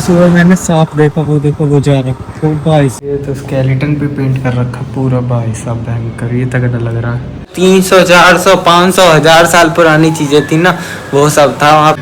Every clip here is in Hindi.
सुबह मैंने सांप देखा, वो देखो वो जा रहा है। तो भाई ये तो स्केलेटन पे पेंट कर रखा पूरा, भाई साहब भयंकर, ये तगड़ा लग रहा है। 300 400 500 1000 साल पुरानी चीजें थी ना, वो सब था वहाँ।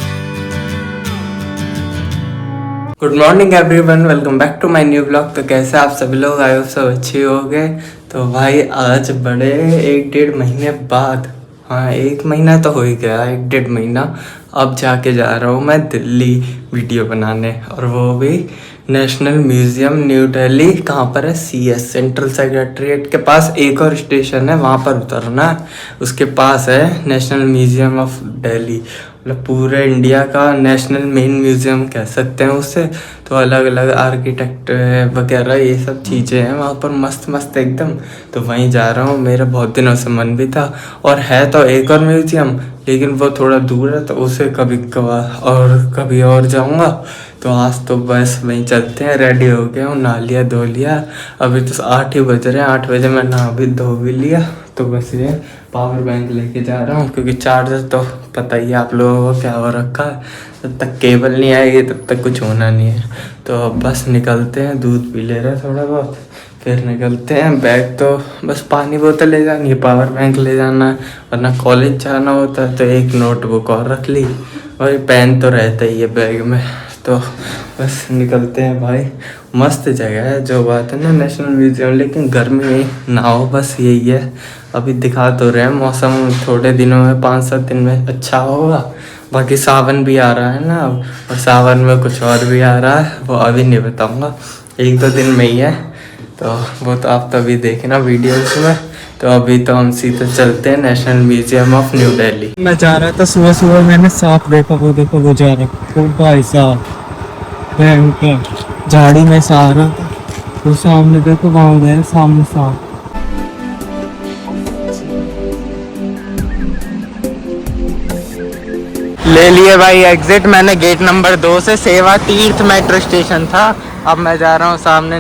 Good morning everyone, welcome back to my new blog. तो कैसे आप सभी लोग, आए हो सब अच्छे हो गए। तो भाई आज बड़े 1-1.5 महीने बाद, हाँ 1 महीना तो हो ही गया, 1-1.5 महीना अब जाके जा रहा हूँ मैं दिल्ली वीडियो बनाने, और वो भी नेशनल म्यूजियम न्यू दिल्ली। कहाँ पर है? CS सेंट्रल सेक्रेटरीट के पास एक और स्टेशन है, वहाँ पर उतरना है। उसके पास है नेशनल म्यूजियम ऑफ दिल्ली, मतलब पूरे इंडिया का नेशनल मेन म्यूजियम कह सकते हैं उससे। तो अलग अलग आर्किटेक्ट वगैरह ये सब चीज़ें हैं वहाँ पर, मस्त मस्त एकदम। तो वहीं जा रहा हूँ, मेरा बहुत दिनों से मन भी था। और है तो एक और म्यूजियम, लेकिन वो थोड़ा दूर है, तो उसे कभी कभी और जाऊँगा। तो आज तो बस वहीं चलते हैं। रेडी हो गया हूँ, नहा लिया धो लिया। अभी तो 8 ही बज रहे हैं, 8 बजे मैं नहा भी धो भी लिया। तो बस ये पावर बैंक लेके जा रहा हूँ, क्योंकि चार्जर तो पता ही है आप लोगों को क्या हो रखा है, जब तक केबल नहीं आएगी तब तक कुछ होना नहीं है। तो बस निकलते हैं, दूध पी ले रहे हैं थोड़ा बहुत, फिर निकलते हैं। बैग तो बस पानी बोतल ले जानी है, पावर बैंक ले जाना है, वरना कॉलेज जाना होता है। तो एक नोटबुक और रख ली, और पेन तो रहता ही है बैग में। तो बस निकलते हैं भाई। मस्त जगह है, जो बात है ना नेशनल म्यूजियम, लेकिन गर्मी में ना हो, बस यही है। अभी दिखा तो रहे हैं मौसम, थोड़े दिनों में 5-7 दिन में अच्छा होगा। बाकी सावन भी आ रहा है ना अब, और सावन में कुछ और भी आ रहा है, वो अभी नहीं बताऊंगा, 1-2 दिन में ही है। तो वो तो आप तभी देखना वीडियोस में। तो अभी तो हम सीधे चलते हैं national museum of new Delhi. मैं जा रहा था, सुबह सुबह मैंने सांप देखा, वो देखो वो जा रहा है। तो भाई साहब भयंकर, झाड़ी में से आ रहा था, तो सामने देखो वहाँ गए सामने सांप। ले लिए भाई एग्जिट मैंने गेट नंबर 2 से, सेवा तीर्थ मेट्रो स्टेशन था। अब मैं जा रहा हूँ सामने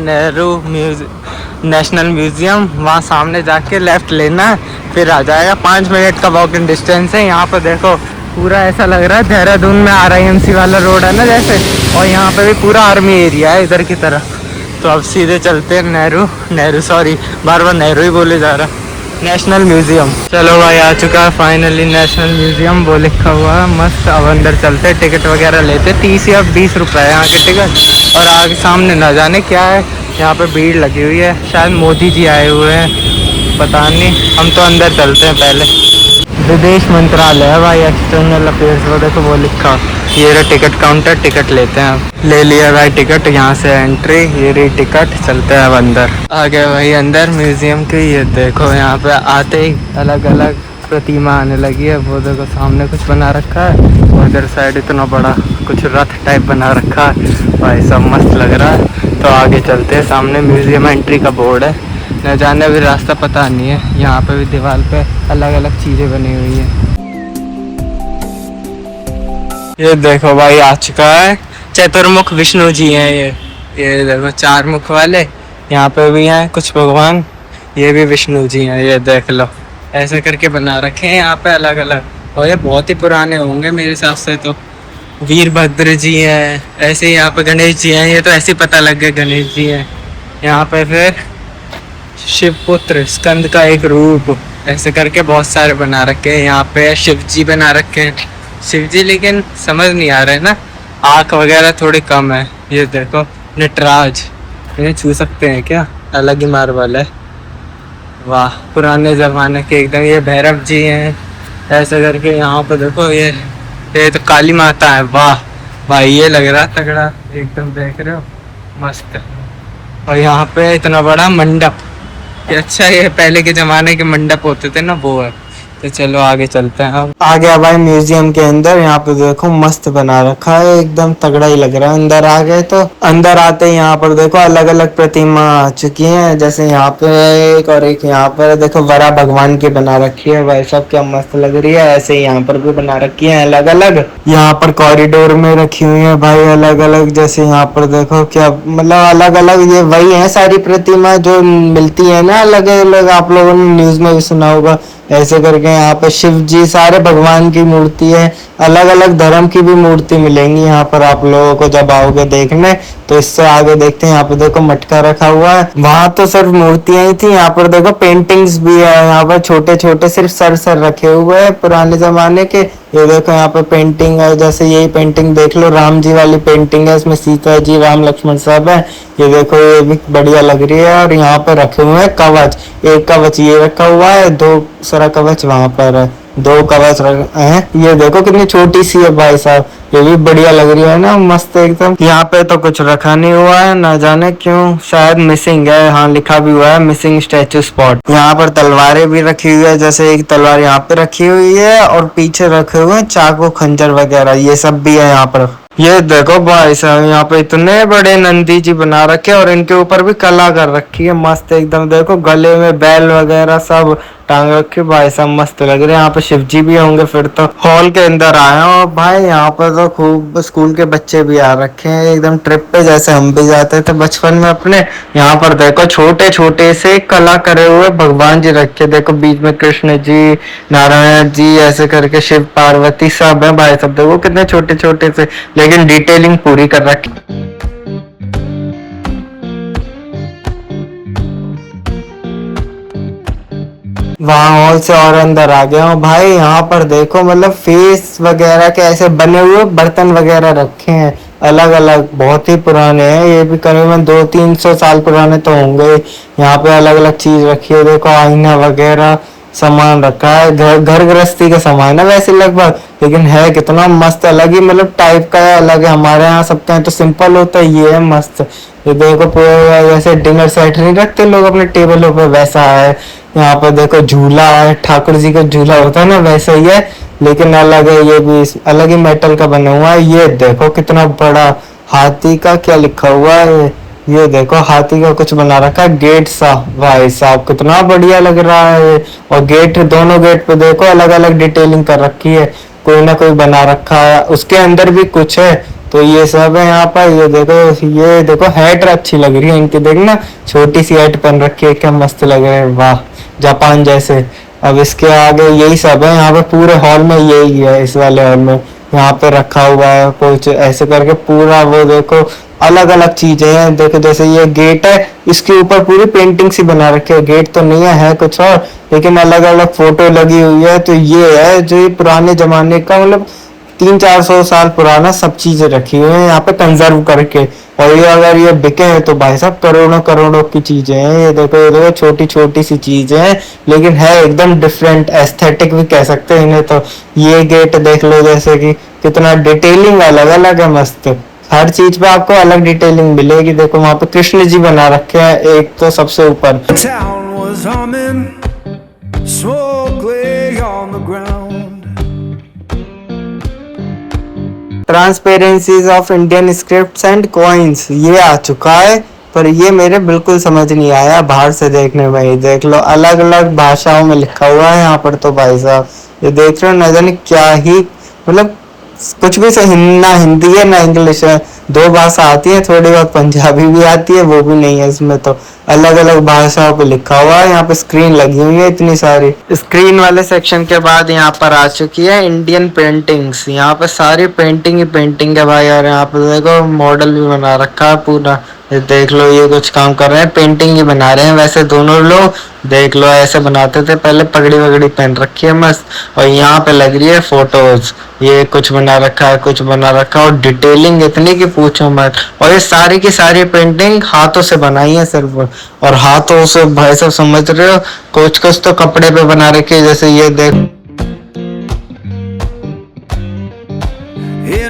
नेशनल म्यूजियम, वहाँ सामने जाके लेफ्ट लेना है, फिर आ जाएगा। 5 मिनट का वॉकिंग डिस्टेंस है। यहाँ पर देखो पूरा ऐसा लग रहा है देहरादून में RIMC वाला रोड है ना जैसे, और यहाँ पे भी पूरा आर्मी एरिया है इधर की तरफ। तो अब सीधे चलते हैं नेहरू सॉरी, बार बार नेहरू ही बोले जा रहा, नेशनल म्यूजियम। चलो भाई आ चुका है फाइनली नेशनल म्यूजियम, वो लिखा हुआ है मस्त। अब अंदर चलते, टिकट वगैरह लेते, 30 या 20 रुपए है यहाँ के टिकट। और आगे सामने न जाने क्या है, यहाँ पे भीड़ लगी हुई है, शायद मोदी जी आए हुए हैं, पता नहीं। हम तो अंदर चलते हैं पहले। विदेश मंत्रालय है भाई, एक्सटर्नल अफेयर्स, वो देखो वो लिखा। ये रहा टिकट काउंटर, टिकट लेते हैं। अब ले लिया भाई टिकट, यहाँ से एंट्री, ये रही टिकट। चलते हैं अब अंदर। आ गए भाई अंदर म्यूजियम के। ये देखो यहाँ पे आते ही अलग अलग प्रतिमा आने लगी है। वो देखो सामने कुछ बना रखा है, और इधर साइड इतना बड़ा कुछ रथ टाइप बना रखा है भाई, सब मस्त लग रहा है। तो आगे चलते हैं, सामने म्यूजियम एंट्री का बोर्ड है, न जाने अभी रास्ता पता नहीं है। यहाँ पे भी दीवार पे अलग अलग चीज़ें बनी हुई हैं। ये देखो भाई आ चुका है, चतुर्मुख विष्णु जी हैं ये देखो 4 मुख वाले। यहाँ पे भी हैं कुछ भगवान, ये भी विष्णु जी हैं, ये देख लो ऐसे करके बना रखे हैं यहाँ पे अलग अलग। और ये बहुत ही पुराने होंगे मेरे हिसाब से। तो वीरभद्र जी हैं, ऐसे ही यहाँ पे गणेश जी हैं, ये तो ऐसे ही पता लग गया गणेश जी हैं। यहाँ पे फिर शिवपुत्र स्कंद का एक रूप, ऐसे करके बहुत सारे बना रखे हैं। यहाँ पे शिव जी बना रखे हैं, शिव जी लेकिन समझ नहीं आ रहे ना, आँख वगैरह थोड़ी कम है। ये देखो नटराज, इन्हें छू सकते हैं क्या? अलग ही मार्बल है, वाह पुराने ज़माने के एकदम। ये भैरव जी हैं, ऐसे करके। यहाँ पे देखो ये तो काली माता है, वाह भाई ये लग रहा तगड़ा एकदम, देख रहे हो मस्त। और यहाँ पे इतना बड़ा मंडप, ये अच्छा, ये पहले के ज़माने के मंडप होते थे ना, वो है। तो चलो आगे चलते हैं। अब आ गया भाई म्यूजियम के अंदर। यहाँ पे देखो मस्त बना रखा है, एकदम तगड़ा ही लग रहा है। अंदर आ गए, तो अंदर आते ही यहाँ पर देखो अलग अलग प्रतिमा आ चुकी हैं। जैसे यहाँ पे एक, और एक यहाँ पर देखो वरा भगवान की बना रखी है भाई, सब क्या मस्त लग रही है। ऐसे ही यहाँ पर भी बना रखी है अलग अलग, यहाँ पर कॉरिडोर में रखी हुई है भाई अलग अलग। जैसे यहाँ पर देखो क्या, मतलब अलग अलग, ये वही है सारी प्रतिमा जो मिलती है ना अलग अलग, आप लोगों ने न्यूज में भी सुना होगा। ऐसे करके यहाँ पे शिव जी, सारे भगवान की मूर्ति है। अलग अलग धर्म की भी मूर्ति मिलेंगी यहाँ पर आप लोगों को जब आओगे देखने। तो इससे आगे देखते हैं, यहाँ पे देखो मटका रखा हुआ है। वहां तो सिर्फ मूर्तियां ही थी, यहाँ पर देखो पेंटिंग्स भी है। यहाँ पर छोटे छोटे सिर्फ सर सर रखे हुए हैं पुराने जमाने के। ये देखो यहाँ पे पेंटिंग है, जैसे यही पेंटिंग देख लो, राम जी वाली पेंटिंग है, इसमें सीता जी राम लक्ष्मण सब है। ये देखो ये भी बढ़िया लग रही है। और यहाँ पे रखे हुए हैं कवच, एक कवच ये रखा हुआ है, दो सारा कवच वहां पर है, दो कवच हैं। ये देखो कितनी छोटी सी है भाई साहब, ये भी बढ़िया लग रही है ना, मस्त एकदम। यहाँ पे तो कुछ रखा नहीं हुआ है, ना जाने क्यों, शायद मिसिंग है। हाँ लिखा भी हुआ है मिसिंग स्टैचू स्पॉट। यहाँ पर तलवारें भी रखी हुई है, जैसे एक तलवार यहाँ पे रखी हुई है और पीछे रखे हुए हैं चाकू खंजर वगैरह, ये सब भी है यहाँ पर। ये देखो भाई साहब, यहाँ पे इतने बड़े नंदी जी बना रखे और इनके ऊपर भी कला कर रखी है मस्त एकदम। देखो गले में बैल वगैरह सब टांग रखे भाई साहब, मस्त लग रहे हैं। यहाँ पे शिव जी भी होंगे फिर तो। हॉल के अंदर आए और भाई यहाँ पर तो खूब स्कूल के बच्चे भी आ रखे हैं, एकदम ट्रिप पे जैसे हम भी जाते थे बचपन में अपने। यहाँ पर देखो छोटे छोटे से कला करे हुए भगवान जी रखे, देखो बीच में कृष्ण जी, नारायण जी, ऐसे करके शिव पार्वती सब है भाई साहब। देखो कितने छोटे छोटे से, लेकिन डिटेलिंग पूरी कर रखी। वहां हॉल से और अंदर आ गया हूँ भाई। यहाँ पर देखो मतलब फेस वगैरह के ऐसे बने हुए बर्तन वगैरह रखे हैं, अलग अलग, बहुत ही पुराने हैं। ये भी करीबन 200-300 साल पुराने तो होंगे। यहाँ पे अलग अलग चीज रखी है, देखो आईना वगैरह सामान रखा है, घर गृहस्थी का सामान है वैसे लगभग, लेकिन है कितना मस्त, अलग ही मतलब टाइप का है, अलग है। हमारे यहाँ सबके यहाँ तो सिंपल होता है, ये है मस्त। ये देखो पूरा जैसे डिनर सेट नहीं रखते लोग अपने टेबलों पे, वैसा है। यहाँ पर देखो झूला है, ठाकुर जी का झूला होता है ना, वैसा ही है, लेकिन अलग है। ये भी अलग ही मेटल का बना हुआ है। ये देखो कितना बड़ा हाथी का क्या लिखा हुआ है, ये देखो हाथी का कुछ बना रखा है, गेट सा। भाई साहब कितना बढ़िया लग रहा है। और गेट, दोनों गेट पे देखो अलग अलग डिटेलिंग कर रखी है, कोई ना कोई बना रखा है। उसके अंदर भी कुछ है, तो ये सब है यहाँ पर। ये देखो हैट अच्छी लग रही है इनकी, देखना छोटी सी हैट पहन रखी है, क्या मस्त लग रहे हैं, वाह, जापान जैसे। अब इसके आगे यही सब है यहाँ पे, पूरे हॉल में यही है, इस वाले हॉल में यहाँ पे रखा हुआ है कुछ ऐसे करके पूरा। वो देखो अलग अलग चीजें हैं, देखो जैसे ये गेट है, इसके ऊपर पूरी पेंटिंग सी बना रखी है। गेट तो नहीं है कुछ और, लेकिन अलग अलग फोटो लगी हुई है। तो ये है जो ये पुराने जमाने का, मतलब 300-400 साल पुराना सब चीजें रखी हुई है यहाँ पे कंजर्व करके। और ये अगर ये बिके हैं तो भाई साहब करोड़ों करोड़ों की चीजें हैं। ये देखो छोटी छोटी सी चीजें हैं, लेकिन है एकदम डिफरेंट, एस्थेटिक भी कह सकते हैं इन्हें तो। ये गेट देख लो, जैसे कि कितना डिटेलिंग अलग अलग है, मस्त। हर चीज पे आपको अलग डिटेलिंग मिलेगी। देखो वहां पे कृष्ण जी बना रखे हैं एक तो सबसे ऊपर। Transparencies of Indian scripts and coins, ये आ चुका है, पर ये मेरे बिल्कुल समझ नहीं आया बाहर से देखने में। ही देख लो अलग अलग भाषाओं में लिखा हुआ है यहाँ पर, तो भाई साहब ये देख रहे हो, न जाने क्या ही, मतलब कुछ भी सही, ना हिंदी है ना इंग्लिश है, दो भाषा आती है, थोड़ी बहुत पंजाबी भी आती है, वो भी नहीं है इसमें, तो अलग अलग भाषाओं पे लिखा हुआ है। यहाँ पे स्क्रीन लगी हुई है इतनी सारी। स्क्रीन वाले सेक्शन के बाद यहाँ पर आ चुकी है इंडियन पेंटिंग्स। यहाँ पे सारी पेंटिंग ही पेंटिंग है भाई। और यहाँ पे देखो मॉडल भी बना रखा है पूरा, ये देख लो, ये कुछ काम कर रहे हैं, पेंटिंग ही बना रहे हैं वैसे दोनों लोग। देख लो ऐसे बनाते थे पहले, पगड़ी वगड़ी पहन रखी है मस्त। और यहाँ पे लग रही है फोटोज, ये कुछ बना रखा है, कुछ बना रखा है, और डिटेलिंग इतनी कि पूछो मत। और ये सारी की सारी पेंटिंग हाथों से बनाई है सिर्फ, और हाथों से भाई साहब समझ रहे हो, कुछ कुछ तो कपड़े पे बना रखे है, जैसे ये देख,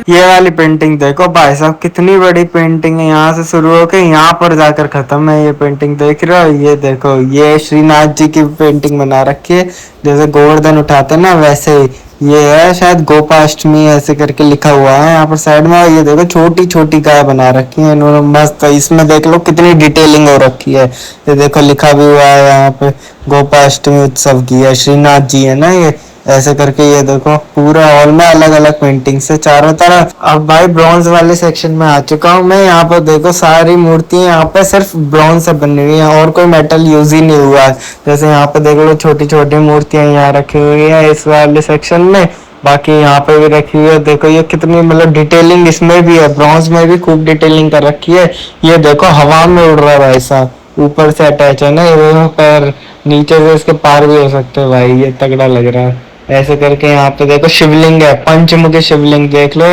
ये वाली पेंटिंग देखो भाई साहब कितनी बड़ी पेंटिंग है, यहाँ से शुरू होकर यहाँ पर जाकर खत्म है। ये पेंटिंग देख रहे हो, ये देखो, ये श्रीनाथ जी की पेंटिंग बना रखी है, जैसे गोवर्धन उठाते हैं ना वैसे ही। ये है शायद गोपाष्टमी ऐसे करके लिखा हुआ है यहाँ पर साइड में। ये देखो छोटी छोटी गाय बना रखी है इन्होंने मस्त, इसमें देख लो कितनी डिटेलिंग हो रखी है। ये देखो लिखा भी हुआ है यहाँ पे, गोपाष्टमी उत्सव की है, श्रीनाथ जी है ना ये, ऐसे करके। ये देखो पूरा हॉल में अलग अलग पेंटिंग से चारों तरफ। अब भाई ब्रॉन्ज वाले सेक्शन में आ चुका हूँ मैं। यहाँ पर देखो सारी मूर्तियां यहाँ पे सिर्फ ब्रॉन्ज से बनी हुई है, और कोई मेटल यूज ही नहीं हुआ है। जैसे यहाँ पे देख लो छोटी छोटी मूर्तियां यहाँ रखी हुई है इस वाले सेक्शन में। बाकी यहाँ पे भी रखी हुई है, देखो ये कितनी मतलब डिटेलिंग इसमें भी है, ब्रॉन्ज में भी खूब डिटेलिंग कर रखी है। ये देखो हवा में उड़ रहा है भाई साहब, ऊपर से अटैच है ना ये दोनों पैर, नीचे से इसके पार भी हो सकते हैं भाई, ये तगड़ा लग रहा है। ऐसे करके यहाँ पे देखो शिवलिंग है, पंचमुखी शिवलिंग देख लो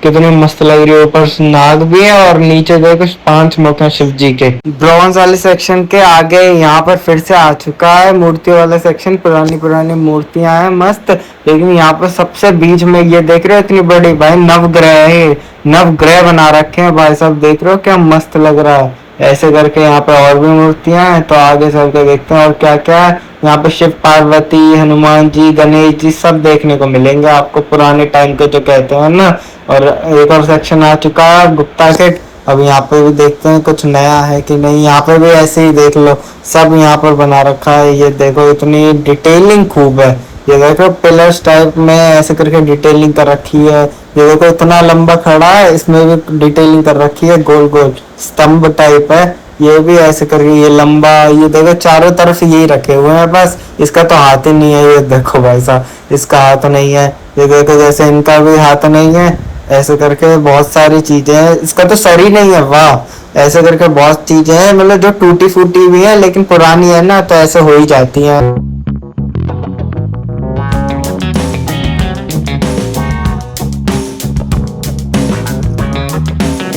कितनी मस्त लग रही है, ऊपर नाग भी है और नीचे देखो 5 मुख हैं शिव जी के। ब्रॉन्ज वाले सेक्शन के आगे यहाँ पर फिर से आ चुका है मूर्तियों वाला सेक्शन, पुरानी पुरानी मूर्तियां हैं मस्त। लेकिन यहाँ पर सबसे बीच में ये देख रहे हो इतनी बड़ी भाई नवग्रह है, नवग्रह बना रखे हैं भाई साहब, देख रहे हो क्या मस्त लग रहा है। ऐसे करके यहाँ पे और भी मूर्तियां हैं, तो आगे चल के देखते हैं और क्या क्या है। यहाँ पे शिव पार्वती, हनुमान जी, गणेश जी सब देखने को मिलेंगे आपको, पुराने टाइम के जो कहते हैं ना। और एक और सेक्शन आ चुका है गुप्ता के, अब यहाँ पे भी देखते हैं कुछ नया है कि नहीं। यहाँ पे भी ऐसे ही देख लो, सब यहाँ पर बना रखा है, ये देखो इतनी डिटेलिंग खूब है। ये देखो पिलर्स टाइप में ऐसे करके डिटेलिंग कर रखी है। ये देखो इतना लंबा खड़ा है, इसमें भी डिटेलिंग कर रखी है, गोल गोल स्तंभ टाइप है। ये भी ऐसे करके ये लंबा, ये देखो चारों तरफ यही रखे हुए हैं, बस इसका तो हाथ ही नहीं है। ये देखो भाई साहब इसका हाथ नहीं है, ये देखो जैसे इनका भी हाथ नहीं है। ऐसे करके बहुत सारी चीजें हैं, इसका तो सर ही नहीं है, वाह। ऐसे करके बहुत चीजें हैं, मतलब जो टूटी फूटी भी है लेकिन पुरानी है ना, तो ऐसे हो ही जाती है।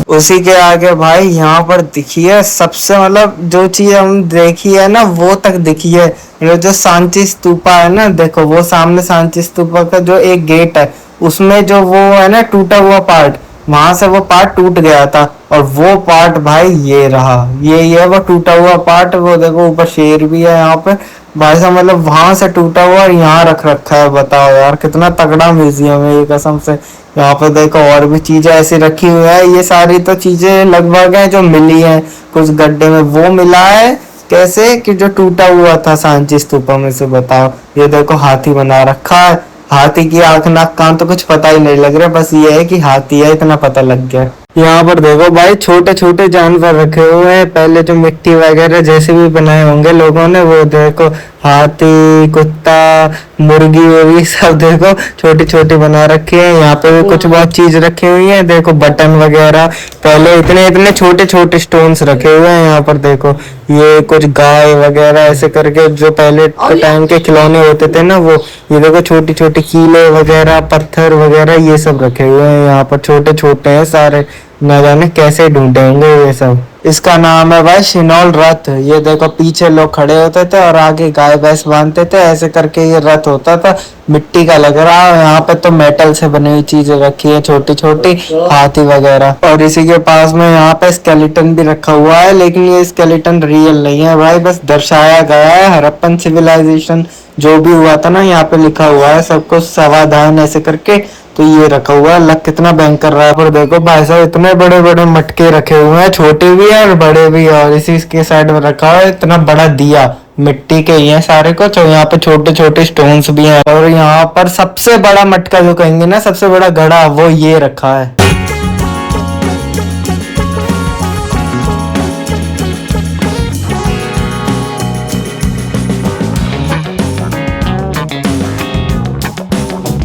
उसी के आगे भाई यहाँ पर दिखी है सबसे मतलब जो चीज हम देखी है ना वो तक दिखी है। ये जो सांची स्तूपा है ना, देखो वो सामने सांची स्तूपा का जो एक गेट है, उसमें जो वो है ना टूटा हुआ पार्ट, वहां से वो पार्ट टूट गया था। और वो पार्ट भाई ये रहा, ये वो टूटा हुआ पार्ट, वो देखो ऊपर शेर भी है यहाँ पे भाई साहब, मतलब वहां से टूटा हुआ और यहाँ रख रखा है। बताओ यार कितना तगड़ा म्यूजियम है ये कसम से। यहाँ पे देखो और भी चीजें ऐसी रखी हुई है, ये सारी तो चीजें लगभग है जो मिली है, कुछ गड्ढे में वो मिला है कैसे कि जो टूटा हुआ था सांची स्तूपा में से। बताओ ये देखो हाथी बना रखा है, हाथी की आंख नाक कान तो कुछ पता ही नहीं लग रहा, बस ये है कि हाथी है इतना पता लग गया। यहाँ पर देखो भाई छोटे छोटे जानवर रखे हुए हैं, पहले जो मिट्टी वगैरह जैसे भी बनाए होंगे लोगों ने, वो देखो हाथी, कुत्ता, मुर्गी वुर्गी सब देखो छोटी छोटी बना रखी है। यहाँ पे भी कुछ बहुत चीज रखी हुई है, देखो बटन वगैरह, पहले इतने इतने छोटे छोटे स्टोन्स रखे हुए हैं। यहाँ पर देखो ये कुछ गाय वगैरह ऐसे करके जो पहले टाइम के खिलौने होते थे ना वो, ये देखो छोटी छोटी कीले वगैरह, पत्थर वगैरह ये सब रखे हुए हैं। यहाँ पर छोटे छोटे हैं सारे, न जाने कैसे ढूंढे होंगे ये सब। इसका नाम है भाई शिनौल रथ। ये देखो पीछे लोग खड़े होते थे और आगे गाय भैंस बांधते थे, ऐसे करके ये रथ होता था, मिट्टी का लग रहा है। यहाँ पे तो मेटल से बनी हुई चीजें रखी है छोटी छोटी, हाथी वगैरह। और इसी के पास में यहाँ पे स्केलेटन भी रखा हुआ है, लेकिन ये स्केलेटन रियल नहीं है भाई, बस दर्शाया गया है। हड़प्पन सिविलाइजेशन जो भी हुआ था ना, यहाँ पे लिखा हुआ है सब कुछ सावधान ऐसे करके, तो ये रखा हुआ है। लक कितना बैंक कर रहा है। पर देखो भाई साहब इतने बड़े बड़े मटके रखे हुए हैं, छोटे भी है और बड़े भी है। और इसी के साइड में रखा है इतना बड़ा दिया, मिट्टी के ही है सारे कुछ। और यहाँ पे छोटे छोटे स्टोन्स भी हैं। और यहाँ पर सबसे बड़ा मटका जो कहेंगे ना, सबसे बड़ा घड़ा, वो ये रखा है।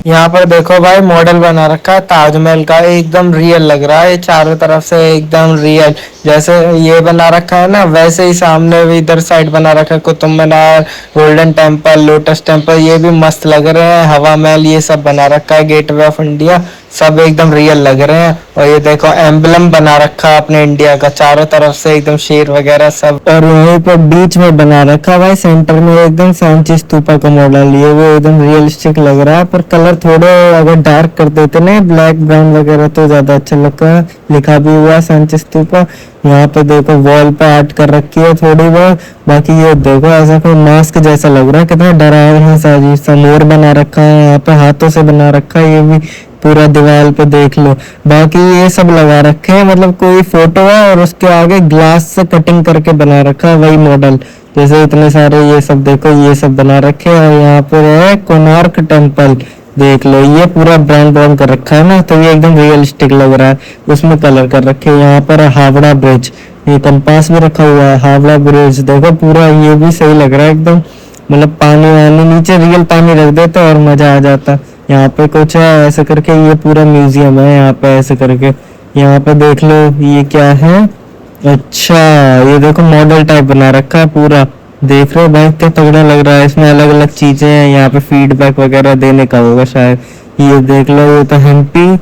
यहाँ पर देखो भाई मॉडल बना रखा है ताजमहल का, एकदम रियल लग रहा है, चारों तरफ से एकदम रियल। जैसे ये बना रखा है ना, वैसे ही सामने भी इधर साइड बना रखा है Qutub Minar, golden temple, lotus temple, ये भी मस्त लग रहे हैं। हवा महल ये सब बना रखा है, गेटवे ऑफ इंडिया, सब एकदम रियल लग रहे हैं। और ये देखो एम्बलम बना रखा है अपने इंडिया का, चारों तरफ से एकदम शेर वगैरह सब। और यहीं पर बीच में बना रखा भाई सेंटर में एकदम सांची स्तूपा का मॉडल, ये वो एकदम रियलिस्टिक लग रहा है। पर कलर थोड़े अगर डार्क कर देते ना, ब्लैक ब्राउन वगैरह, तो ज्यादा अच्छा लगता है। लिखा भी हुआ है सांची स्तूपा। यहाँ पे देखो वॉल पे आर्ट कर रखी है थोड़ी बहुत। बाकी ये देखो ऐसा कोई मास्क जैसा लग रहा है, कितना डरावना सा अजीब सा मोर बना रखा है, यहाँ पे हाथों से बना रखा है, ये भी पूरा दीवार पे देख लो। बाकी ये सब लगा रखे हैं, मतलब कोई फोटो है और उसके आगे ग्लास से कटिंग करके बना रखा है वही मॉडल। जैसे इतने सारे ये सब देखो ये सब बना रखे हैं। और यहाँ पर है कोणार्क टेम्पल, देख लो ये पूरा ब्राउन ब्राउन कर रखा है ना, तो ये एकदम रियलिस्टिक लग रहा है, उसमें कलर कर रखे हैं। यहाँ पर हावड़ा ब्रिज, ये कंपास भी रखा हुआ है, हावड़ा ब्रिज देखो पूरा, ये भी सही लग रहा है एकदम। मतलब पानी वानी नीचे रियल पानी रख देते और मजा आ जाता। यहाँ पे कुछ है ऐसे करके, ये पूरा म्यूजियम है यहाँ पे ऐसे करके। यहाँ पे देख लो ये क्या है। अच्छा, ये देखो मॉडल टाइप बना रखा है पूरा। देख रहे हो भाई क्या तगड़ा लग रहा है। इसमें अलग अलग चीजें हैं, यहाँ पे फीडबैक वगैरह देने का होगा शायद। ये देख लो, ये तो हेम्पी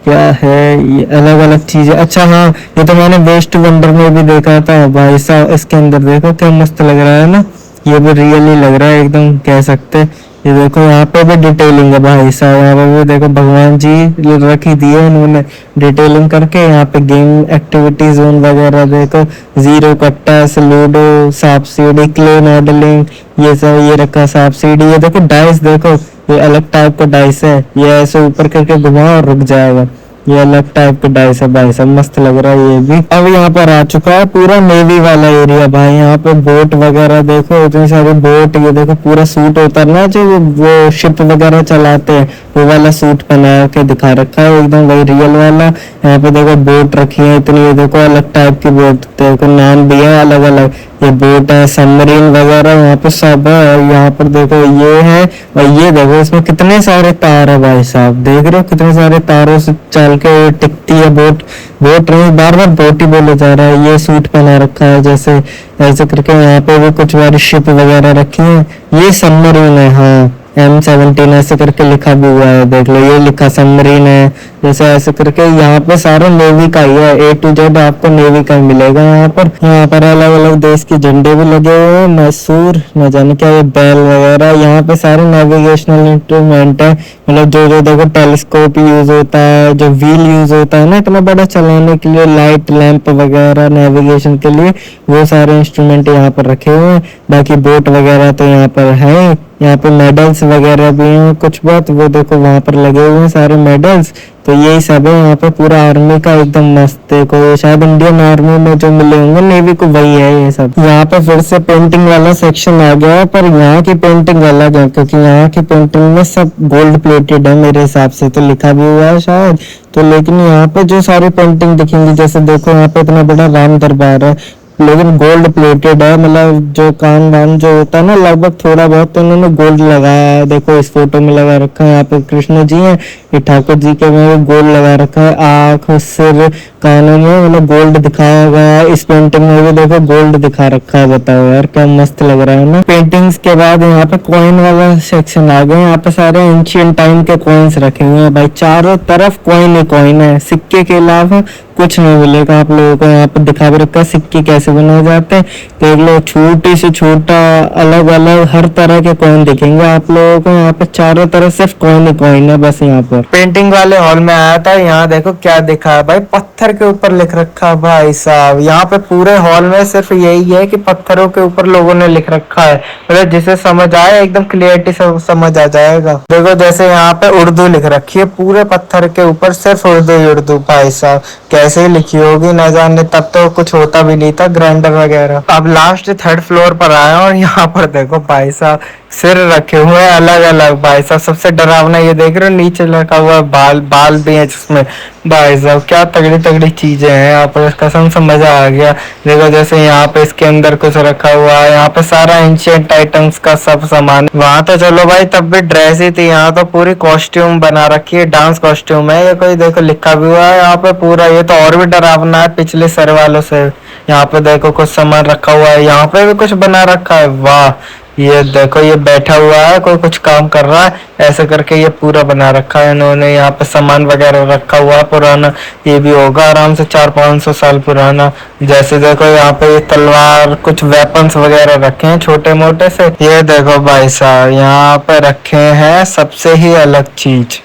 क्या है, ये अलग अलग चीजें। अच्छा हाँ, ये तो मैंने वेस्ट वंडर में भी देखा था भाई साहब। इसके अंदर देखो क्या मस्त लग रहा है ना, ये भी रियली लग रहा है एकदम, कह सकते। ये देखो यहाँ पे भी डिटेलिंग है भाई साहब। यहाँ पे भी देखो भगवान जी रखी दी है इन्होंने डिटेलिंग करके। यहाँ पे गेम एक्टिविटी जोन वगैरह देखो, जीरो कट्टा, लूडो, सांप सीढ़ी, क्ले मॉडलिंग, ये सब ये रखा सांप सीढ़ी। ये देखो डाइस देखो, ये अलग टाइप का डाइस है, ये ऐसे ऊपर करके घुमाओ और रुक जाएगा। ये अलग टाइप का डाइस है भाई सब, मस्त लग रहा है ये भी। अब यहाँ पर आ चुका है पूरा नेवी वाला एरिया भाई। यहाँ पे बोट वगैरह देखो, इतनी सारी बोट। ये देखो पूरा सूट होता है ना जो वो शिप वगैरह चलाते हैं, वो वाला सूट पहना के दिखा रखा है एकदम वही रियल वाला। यहाँ पे देखो बोट रखी है इतनी, ये देखो अलग टाइप की बोट, देखो नाम भी है अलग अलग। ये बोट है, सबमरीन वगैरह यहाँ पे सब है। और यहाँ पर देखो ये है, और ये देखो इसमें कितने सारे तार है भाई साहब। देख रहे हो कितने सारे तारों से चल के टिकती है बोट। बोट नहीं, बार बार बोट ही बोले जा रहा है। ये सूट पहना रखा है जैसे ऐसे करके। यहाँ पे भी कुछ बारी शिप वगैरह रखी है। ये सबमरीन है, हाँ M17 ऐसे करके लिखा भी हुआ है, देख लो ये लिखा सबमरीन है जैसे ऐसे करके। यहाँ पे सारे नेवी का ही है, A to Z आपको नेवी का ही मिलेगा यहाँ पर। यहाँ पर अलग अलग देश के झंडे भी लगे हुए हैं, मैसूर न जाने क्या, ये बैल वगैरह। यहाँ पे सारे नेविगेशनल इंस्ट्रूमेंट है, मतलब जो जो देखो टेलीस्कोप यूज होता है, जो व्हील यूज होता है ना इतना बड़ा चलाने के लिए, लाइट लैंप वगैरह नेविगेशन के लिए, वो सारे इंस्ट्रूमेंट यहाँ पर रखे हुए हैं। बाकी बोट वगैरह तो यहाँ पर है। यहाँ पे मेडल्स वगैरह भी हैं कुछ बहुत, वो देखो वहां पर लगे हुए हैं सारे मेडल्स। तो यही सब है यहाँ पे पूरा आर्मी का एकदम मस्त। देखो ये शायद इंडियन आर्मी में जो मिले होंगे नेवी को, वही है ये सब। यहाँ पे फिर से पेंटिंग वाला सेक्शन आ गया है, पर यहाँ की पेंटिंग अलग है क्योंकि यहाँ की पेंटिंग में सब गोल्ड प्लेटेड है मेरे हिसाब से, तो लिखा भी हुआ है शायद। तो लेकिन यहाँ पे जो सारी पेंटिंग दिखेंगी, जैसे देखो यहाँ पे इतना बड़ा राम दरबार है लेकिन गोल्ड प्लेटेड है, मतलब जो कान वान जो होता है ना लगभग थोड़ा बहुत तो उन्होंने गोल्ड लगाया है। देखो इस फोटो में लगा रखा है, यहाँ पे कृष्ण जी हैं, ये ठाकुर जी के में गोल्ड लगा रखा है। आँख, सिर, कानों में मतलब गोल्ड दिखाया गया है। इस पेंटिंग में भी देखो गोल्ड दिखा रखा है। बताओ यार क्या मस्त लग रहा है ना। पेंटिंग्स के बाद यहाँ पे कॉइन वाला सेक्शन आ गया। यहाँ पे सारे एंशियंट टाइम के कॉइन्स रखे हुए हैं भाई, चारों तरफ कॉइन ही कॉइन है, सिक्के के अलावा कुछ नहीं मिलेगा आप लोगों को। यहाँ पर दिखा भी रखा है सिक्के कैसे बनाए जाते हैं, देख लो छोटे से छोटा अलग अलग हर तरह के कॉइन दिखेंगे आप लोगों को। यहाँ पे चारों तरफ सिर्फ कॉइन ही कॉइन है बस। यहाँ पर पेंटिंग वाले हॉल में आया था, यहाँ देखो क्या दिखा है भाई, पत्थर के ऊपर लिख रखा है भाई साहब। यहाँ पे पूरे हॉल में सिर्फ यही है कि पत्थरों के ऊपर लोगों ने लिख रखा है, मतलब जिसे समझ आए एकदम क्लियरिटी से समझ आ जाएगा। देखो जैसे यहाँ पे उर्दू लिख रखी है पूरे पत्थर के ऊपर, सिर्फ उर्दू ही उर्दू भाई साहब। कैसे लिखी होगी ना जाने, तब तो कुछ होता भी नहीं था ग्राइंडर वगैरह। अब लास्ट 3rd फ्लोर पर आया और यहाँ पर देखो भाई साहब सिर रखे हुए हैं अलग अलग भाई साहब। सबसे डरावना ये देख रहे हो नीचे रखा हुआ है बाल, बाल भी है जिसमें भाई साहब। क्या तगड़ी तगड़ी चीजें हैं यहाँ पर, कसम से मजा आ गया। देखो जैसे यहाँ पे इसके अंदर कुछ रखा हुआ है, यहाँ पे सारा एंशिएंट आइटम्स का सब सामान। वहां तो चलो भाई तब भी ड्रेस ही थी, यहाँ तो पूरी कॉस्ट्यूम बना रखी है, डांस कॉस्ट्यूम है ये कोई। देखो लिखा भी हुआ है यहाँ पे पूरा, ये तो और भी डरावना है पिछले सर वालों से। यहाँ पे देखो कुछ सामान रखा हुआ है, यहाँ पे भी कुछ बना रखा है। वाह, ये देखो ये बैठा हुआ है कोई कुछ काम कर रहा है, ऐसे करके ये पूरा बना रखा है इन्होंने। यहाँ पे सामान वगैरह रखा हुआ है पुराना, ये भी होगा आराम से 400-500 साल पुराना। जैसे देखो यहाँ पे ये तलवार, कुछ वेपन्स वगैरह रखे हैं छोटे मोटे से। ये देखो भाई साहब यहाँ पे रखे हैं सबसे ही अलग चीज,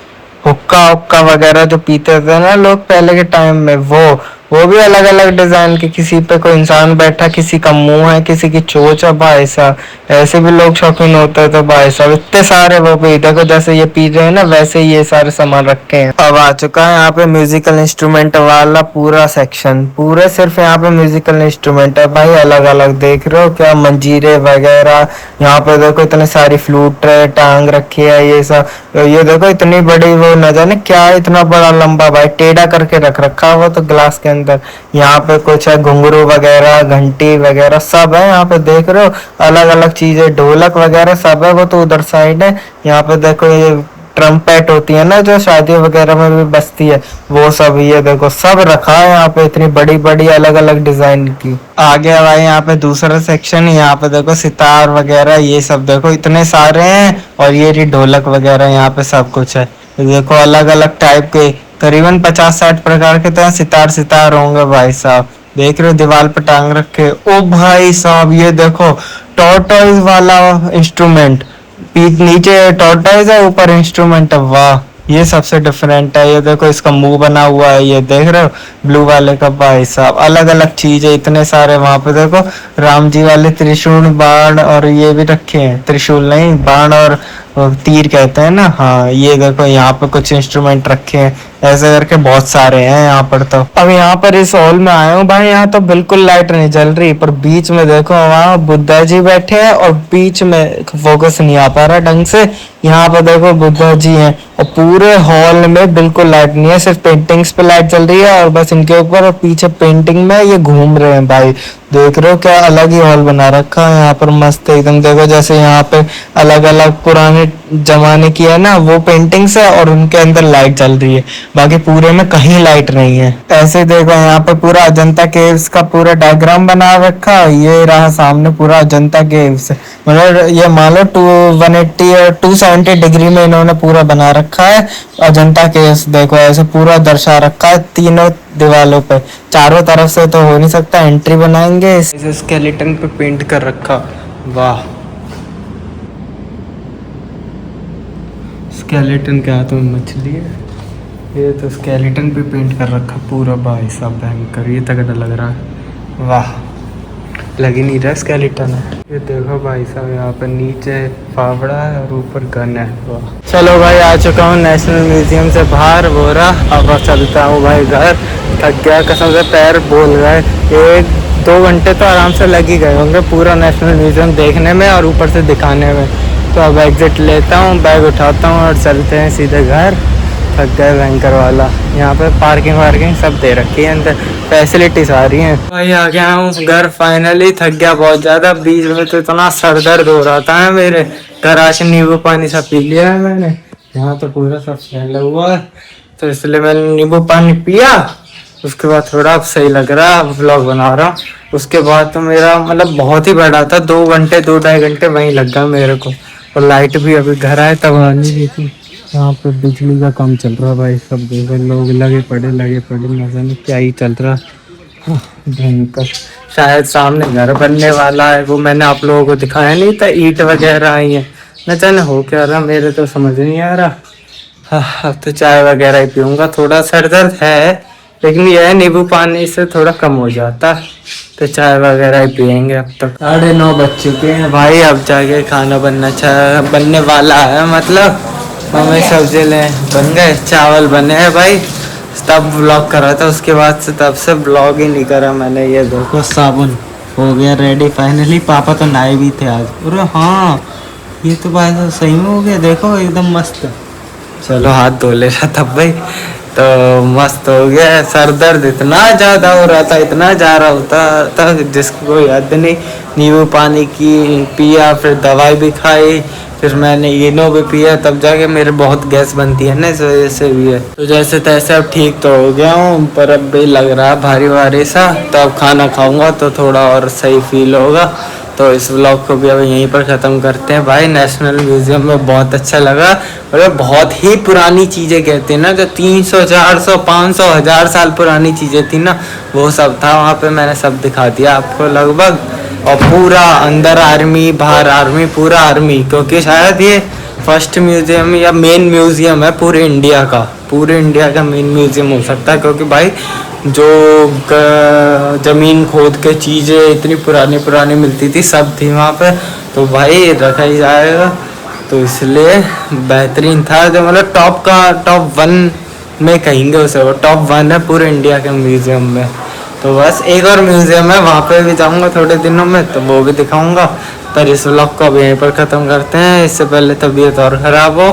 हुक्का हुक्का वगैरह जो पीते थे ना लोग पहले के टाइम में, वो भी अलग अलग डिजाइन के। किसी पे कोई इंसान बैठा, किसी का मुंह है, किसी की चोंच है भाई साहब। ऐसे भी लोग शौकीन होते हैं तो भाई साहब इतने सारे वो भी देखो, जैसे ये पी रहे हैं ना वैसे ही ये सारे सामान रखे हैं। अब आ चुका है यहाँ पे म्यूजिकल इंस्ट्रूमेंट वाला पूरा सेक्शन, पूरे सिर्फ यहाँ पे म्यूजिकल इंस्ट्रूमेंट है भाई अलग अलग। देख रहे हो क्या मंजीरे वगैरह, यहाँ पे देखो इतनी सारी फ्लूट टांग रखी है ये सब। ये देखो इतनी बड़ी वो न जाने क्या, इतना बड़ा लंबा भाई टेढ़ा करके रख रखा है वो तो ग्लास के अंदर। यहाँ पे कुछ है घुंघरू वगैरह, घंटी वगैरह सब है यहाँ पे। देख रहे हो अलग अलग चीजें, ढोलक वगैरह सब है, वो तो उधर साइड है। यहाँ पे देखो ये ट्रम्पेट होती है ना जो शादी वगैरह में भी बजती है, वो सब ये देखो सब रखा है यहाँ पे, इतनी बड़ी बड़ी अलग अलग डिजाइन की। आगे भाई यहाँ पे दूसरा सेक्शन, यहाँ पे देखो सितार वगैरह ये सब देखो इतने सारे हैं, और ये रही ढोलक वगैरह यहाँ पे सब कुछ है। देखो अलग अलग टाइप के करीबन 50-60 प्रकार के तो सितार सितार होंगे भाई साहब। देख रहे हो दीवार पे टांग रखे। ओ भाई साहब ये देखो टॉर्टोइज वाला इंस्ट्रूमेंट, नीचे टॉर्टोइज है ऊपर इंस्ट्रूमेंट है। वाह ये सबसे डिफरेंट है। ये देखो इसका मुंह बना हुआ है, ये देख रहे हो ब्लू वाले का। भाई साहब अलग अलग चीज है इतने सारे। वहां पे देखो राम जी वाले त्रिशूल बाण और ये भी रखे हैं, त्रिशूल नहीं बाण और तीर कहते हैं ना, हाँ ये देखो यहाँ पे कुछ इंस्ट्रूमेंट रखे हैं, ऐसे करके बहुत सारे हैं यहाँ पर। तो अब यहाँ पर इस हॉल में आया हूँ भाई, यहाँ तो बिल्कुल लाइट नहीं जल रही, पर बीच में देखो वहाँ बुद्धा जी बैठे हैं और बीच में फोकस नहीं आ पा रहा ढंग से। यहाँ पर देखो बुद्धा जी हैं और पूरे हॉल में बिल्कुल लाइट नहीं है, सिर्फ पेंटिंग्स पे लाइट चल रही है और बस इनके ऊपर और पीछे पेंटिंग में ये घूम रहे हैं। भाई देख रहे हो क्या अलग ही हॉल बना रखा है यहाँ पर, मस्त एकदम। देखो जैसे यहाँ पे अलग अलग पुराने जमाने की है ना वो पेंटिंग्स है और उनके अंदर लाइट चल रही है, बाकी पूरे में कहीं लाइट नहीं है। ऐसे देखो यहाँ पे पूरा अजंता केव्स का पूरा डायग्राम बना रखा, ये रहा सामने पूरा अजंता केव्स। मतलब ये मान लो 180 और 270 डिग्री में इन्होंने पूरा बना रखा है अजंता केव्स। देखो ऐसे पूरा दर्शा रखा है तीनों दीवालों पे, चारों तरफ से तो हो नहीं सकता, एंट्री बनाएंगे। इसे स्केलेटन पे पेंट कर रखा। वाह स्केलेटन के हाथों में मछली है, ये तो स्केलेटन पे पेंट कर रखा पूरा। भाई साहब भयंकर, ये तगड़ा लग रहा है। वाह लग ही नहीं रहा स्केलेटन है। ये देखो भाई साहब यहाँ पर नीचे फावड़ा है और ऊपर गन है। वाह चलो भाई आ चुका हूँ नेशनल म्यूजियम से बाहर, वो रहा। अब चलता हूँ भाई घर, थक गया कसम से, पैर बोल गए। 1-2 घंटे तो आराम से लग ही गए होंगे पूरा नेशनल म्यूजियम देखने में और ऊपर से दिखाने में। तो अब एग्जिट लेता हूँ, बैग उठाता हूँ और चलते हैं सीधे घर। थक गए भयंकर वाला। यहाँ पे पार्किंग वार्किंग सब दे रखी है, अंदर फैसिलिटी सारी हैं। भाई आ गया हूँ घर फाइनली, थक गया बहुत ज़्यादा। बीच में तो इतना सर दर्द हो रहा था मेरे, घर आके नींबू पानी सब पी लिया है मैंने। यहाँ तो पूरा सब फैला हुआ है तो इसलिए मैंने नींबू पानी पिया। उसके बाद थोड़ा अब सही लग रहा है, व्लॉग बना रहा हूँ। उसके बाद तो मेरा मतलब बहुत ही बड़ा था, 2 घंटे 2-2.5 घंटे वहीं लग गया मेरे को। और लाइट भी अभी घर आए तब आनी रही थी। यहाँ पे बिजली का काम चल रहा है भाई, सब देखो लोग लगे पड़े मजा नहीं क्या ही चल रहा। भयंकर, शायद सामने घर बनने वाला है, वो मैंने आप लोगों को दिखाया नहीं था, ईंट वगैरह आई है। न जाने हो क्या रहा, मेरे तो समझ नहीं आ रहा। हाँ अब तो चाय वगैरह ही पीऊँगा, थोड़ा सर दर्द है लेकिन यह नींबू पानी से थोड़ा कम हो जाता, तो चाय वगैरह ही पियेंगे। अब तक 9:30 बज चुके हैं भाई, अब जाके खाना बनने वाला है। मतलब मम्मी सब्जी ले बन गए, चावल बने हैं भाई, तब ब्लॉग करा था। उसके बाद से तब से ब्लॉग ही नहीं करा मैंने। ये देखो साबुन हो गया रेडी फाइनली, पापा तो नहाए भी थे आज। अरे हाँ ये तो भाई तो सही में हो गया, देखो एकदम मस्त। चलो हाथ धो ले रहा था भाई, तो मस्त हो गया। सर दर्द इतना ज़्यादा हो रहा था, इतना जा रहा होता था जिसको याद नहीं। नींबू पानी की पिया, फिर दवाई भी खाई, फिर मैंने इनो भी पिया, तब जाके मेरे बहुत गैस बनती है ना, इस वजह से भी है। तो जैसे तैसे अब ठीक तो हो गया हूँ, पर अब भी लग रहा है भारी भारी सा। तो अब खाना खाऊंगा तो थोड़ा और सही फील होगा। तो इस व्लॉग को भी अब यहीं पर ख़त्म करते हैं भाई। नेशनल म्यूज़ियम में बहुत अच्छा लगा, और बहुत ही पुरानी चीज़ें कहते हैं ना, जो 300 400 500 1000 साल पुरानी चीज़ें थी ना, वो सब था वहाँ पे। मैंने सब दिखा दिया आपको लगभग। और पूरा अंदर आर्मी, बाहर आर्मी, पूरा आर्मी, क्योंकि शायद ये फर्स्ट म्यूज़ियम या मेन म्यूज़ियम है पूरे इंडिया का। पूरे इंडिया का मेन म्यूज़ियम हो सकता है, क्योंकि भाई जो ज़मीन खोद के चीज़ें इतनी पुरानी पुरानी मिलती थी सब थी वहाँ पे, तो भाई रखा ही जाएगा। तो इसलिए बेहतरीन था, जो मतलब टॉप 1 में कहेंगे उसे, वो टॉप 1 है पूरे इंडिया के म्यूज़ियम में। तो बस एक और म्यूज़ियम है, वहाँ पे भी जाऊँगा थोड़े दिनों में, तो वो भी दिखाऊँगा। पर इस व्लॉग को अब यहीं पर ख़त्म करते हैं, इससे पहले तबीयत और ख़राब हो।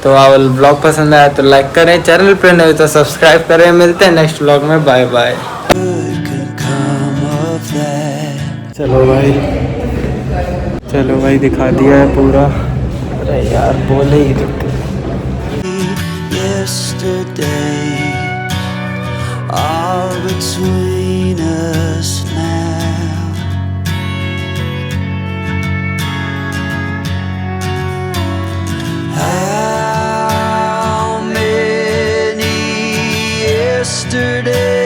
तो आप व्लॉग पसंद आया तो लाइक करें, चैनल पर नहीं तो सब्सक्राइब करें। मिलते हैं नेक्स्ट व्लॉग में, बाय बाय। चलो भाई दिखा दिया है पूरा। अरे यार बोले ही yesterday are between us now. How many yesterdays